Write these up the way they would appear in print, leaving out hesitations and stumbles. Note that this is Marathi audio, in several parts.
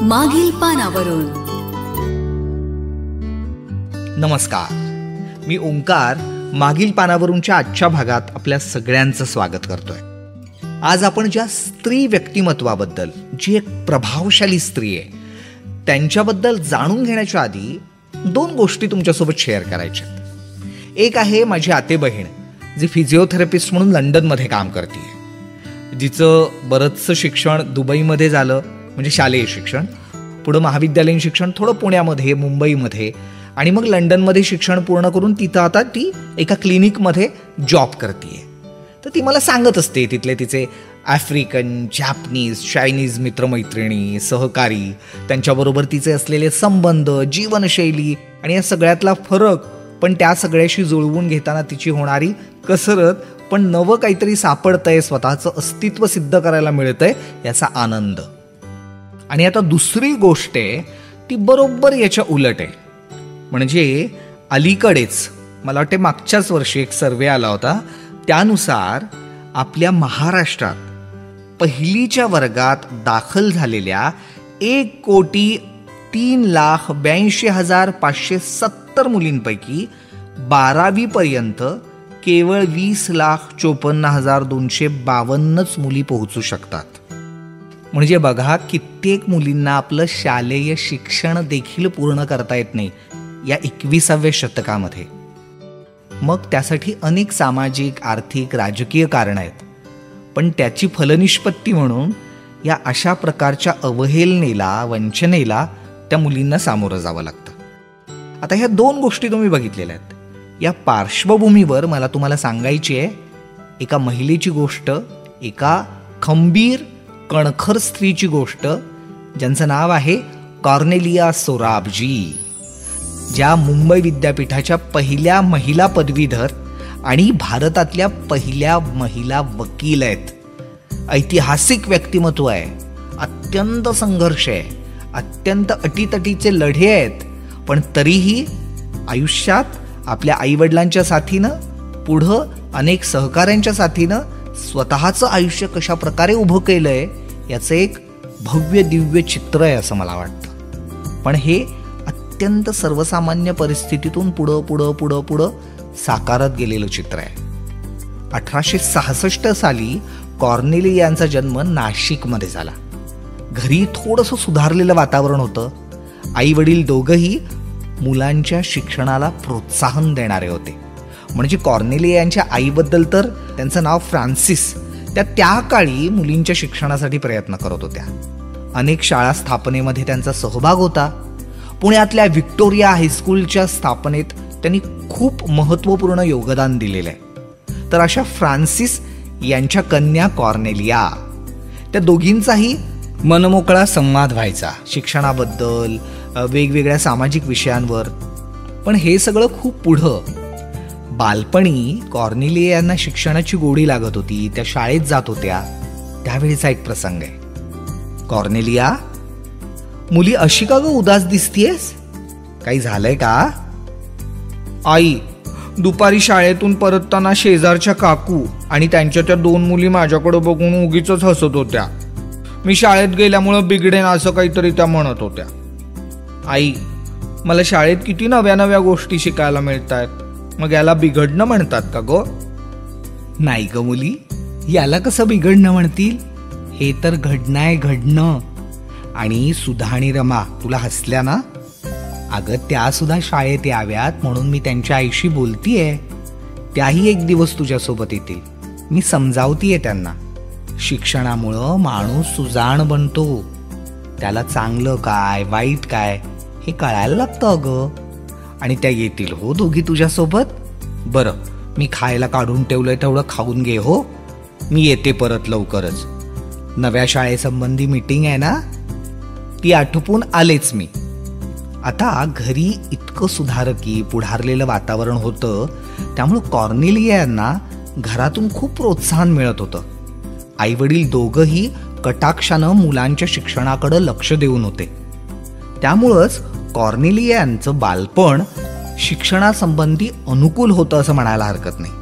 मागील पानावरून. नमस्कार, मी ओंकार. मागील पानावरूनच्या आजच्या भागात आपल्या सगळ्यांचं स्वागत करतोय. आज आपण ज्या स्त्री व्यक्तिमत्वाबद्दल, जी एक प्रभावशाली स्त्री आहे, त्यांच्याबद्दल जाणून घेण्याच्या आधी 2 गोष्टी तुमच्यासोबत शेअर करायच्या. एक आहे माझी आते बहीण, जी फिजिओथेरपिस्ट म्हणून लंडनमध्ये काम करते. जिचं बरंचसं शिक्षण दुबईमध्ये झालं, म्हणजे शालेय शिक्षण, पुढं महाविद्यालयीन शिक्षण थोडं पुण्यामध्ये, मुंबईमध्ये, आणि मग लंडनमध्ये शिक्षण पूर्ण करून तिथं आता ती एका क्लिनिकमध्ये जॉब करते. तर ती मला सांगत असते तिथले तिचे आफ्रिकन, जॅपनीज, चायनीज मित्रमैत्रिणी, सहकारी, त्यांच्याबरोबर तिचे असलेले संबंध, जीवनशैली आणि या सगळ्यातला फरक, पण त्या सगळ्याशी जुळवून घेताना तिची होणारी कसरत, पण नवं काहीतरी सापडतंय, स्वतःचं अस्तित्व सिद्ध करायला मिळतंय याचा आनंद. आणि आता दुसरी गोष्ट आहे ती बरोबर याच्या उलट आहे. म्हणजे अलीकडेच, मला वाटते मागच्याच वर्षी एक सर्वे आला होता, त्यानुसार आपल्या महाराष्ट्रात पहिलीच्या वर्गात दाखल झालेल्या 1,03,82,570 मुलींपैकी 12वी पर्यंत केवळ 20,54,252 मुली पोहोचू शकतात. म्हणजे बघा, कित्येक मुलींना आपलं शालेय शिक्षण देखील पूर्ण करता येत नाही या 21व्या शतकामध्ये. मग त्यासाठी अनेक सामाजिक, आर्थिक, राजकीय कारणं आहेत. पण त्याची फलनिष्पत्ती म्हणून या अशा प्रकारच्या अवहेलनेला, वंचनेला त्या मुलींना सामोरं जावं लागतं. आता ह्या 2 गोष्टी तुम्ही बघितलेल्या आहेत. या पार्श्वभूमीवर मला तुम्हाला सांगायची आहे एका महिलेची गोष्ट, एका खंबीर, कणखर स्त्रीची गोष्ट, ज्यांचं नाव आहे कॉर्नेलिया सोराबजी, ज्या मुंबई विद्यापीठाच्या पहिल्या महिला पदवीधर आणि भारतातल्या पहिल्या महिला वकील आहेत. ऐतिहासिक व्यक्तिमत्व आहे, अत्यंत संघर्ष आहे, अत्यंत अटीतटीचे लढे आहेत, पण तरीही आयुष्यात आपल्या आईवडिलांच्या साथीनं, पुढं अनेक सहकाऱ्यांच्या साथीनं स्वतःचं आयुष्य कशा प्रकारे उभं केलंय याचं एक भव्य दिव्य चित्र आहे असं मला वाटतं. पण हे अत्यंत सर्वसामान्य परिस्थितीतून पुढं पुढं पुढं पुढं साकारत गेलेलं चित्र आहे. 1866 साली कॉर्नेलियांचा जन्म नाशिकमध्ये झाला. घरी थोडंसं सुधारलेलं वातावरण होतं. आई वडील दोघंही मुलांच्या शिक्षणाला प्रोत्साहन देणारे होते. म्हणजे कॉर्नेलियांच्या आईबद्दल तर, त्यांचं नाव फ्रान्सिस, त्या काळी मुलींच्या शिक्षणासाठी प्रयत्न करत होत्या. अनेक शाळा स्थापनेमध्ये त्यांचा सहभाग होता. पुण्यातल्या व्हिक्टोरिया हायस्कूलच्या स्थापनेत त्यांनी खूप महत्त्वपूर्ण योगदान दिलेलं आहे. तर अशा फ्रान्सिस यांच्या कन्या कॉर्नेलिया, त्या दोघींचाही मनमोकळा संवाद व्हायचा शिक्षणाबद्दल, वेगवेगळ्या सामाजिक विषयांवर. पण हे सगळं खूप पुढं. बालपणी कॉर्नेलिया यांना शिक्षणाची गोडी लागत होती, त्या शाळेत जात होत्या. त्यावेळीचा एक प्रसंग आहे. कॉर्नेलिया, मुली अशी का ग उदास दिसतीयस? काही झालंय का? आई, दुपारी शाळेतून परतताना शेजारच्या काकू आणि त्यांच्या त्या 2 मुली माझ्याकडे बघून उगीच हसत होत्या. मी शाळेत गेल्यामुळं बिघडेन असं काहीतरी त्या म्हणत होत्या. आई, मला शाळेत किती नव्या नव्या गोष्टी शिकायला मिळतात, मग याला बिघडणं म्हणतात का गो? नाही ग मुली, याला कसं बिघडणं म्हणतील? हे तर घडणं आहे, घडणं. आणि सुधा आणि रमा तुला हसल्या ना? अगं, त्या सुद्धा शाळेत याव्यात म्हणून मी त्यांच्या आईशी बोलतीये. त्याही एक दिवस तुझ्यासोबत येतील. मी समजावतीये त्यांना. शिक्षणामुळं माणूस सुजाण बनतो. त्याला चांगलं काय, वाईट काय हे कळायला लागतं अगं. आणि त्या येतील हो दोघी तुझ्यासोबत. बरं, मी खायला काढून ठेवलंय तेवढं खाऊन घे हो. मी येते परत लवकरच. नव्या शाळेसंबंधी मीटिंग आहे ना, ती आटोपून आलेच मी. आता घरी इतकं सुधारकी, पुढारलेलं वातावरण होतं, त्यामुळं कॉर्नेलिया यांना घरातून खूप प्रोत्साहन मिळत होतं. आईवडील दोघंही कटाक्षानं मुलांच्या शिक्षणाकडे लक्ष देऊन होते. त्यामुळंच कॉर्नेलिया यांचं बालपण शिक्षणासंबंधी अनुकूल होतं असं म्हणायला हरकत नाही.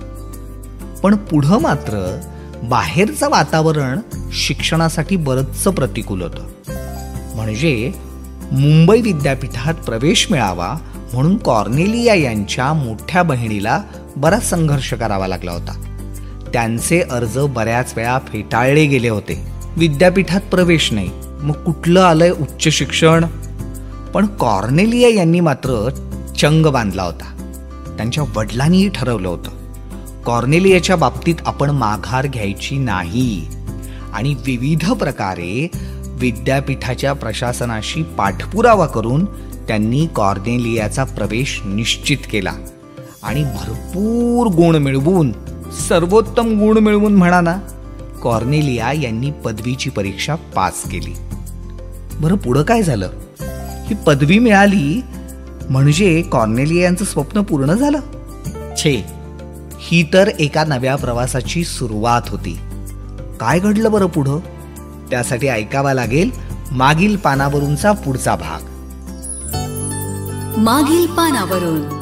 पण पुढं मात्र बाहेरचं वातावरण शिक्षणासाठी बरंचसं प्रतिकूल होतं. म्हणजे मुंबई विद्यापीठात प्रवेश मिळावा म्हणून कॉर्नेलिया यांच्या मोठ्या बहिणीला बराच संघर्ष करावा लागला होता. त्यांचे अर्ज बऱ्याच वेळा फेटाळले गेले होते. विद्यापीठात प्रवेश नाही, मग कुठलं आलंय उच्च शिक्षण. पण कॉर्नेलिया यांनी मात्र चंग बांधला होता. त्यांच्या वडिलांनीही ठरवलं होतं कॉर्नेलियाच्या बाबतीत आपण माघार घ्यायची नाही, आणि विविध प्रकारे विद्यापीठाच्या प्रशासनाशी पाठपुरावा करून त्यांनी कॉर्नेलियाचा प्रवेश निश्चित केला. आणि भरपूर गुण मिळवून, सर्वोत्तम गुण मिळवून म्हणा ना, कॉर्नेलिया यांनी पदवीची परीक्षा पास केली. बरं, पुढं काय झालं? ही पदवी मिळाली म्हणजे कॉर्नेलिया यांचं स्वप्न पूर्ण झालं? छे, ही तर एका नव्या प्रवासाची सुरुवात होती. काय घडलं बरं पुढं? त्यासाठी ऐकावा लागेल मागील पानावरूनचा पुढचा भाग. मागील पानावरून.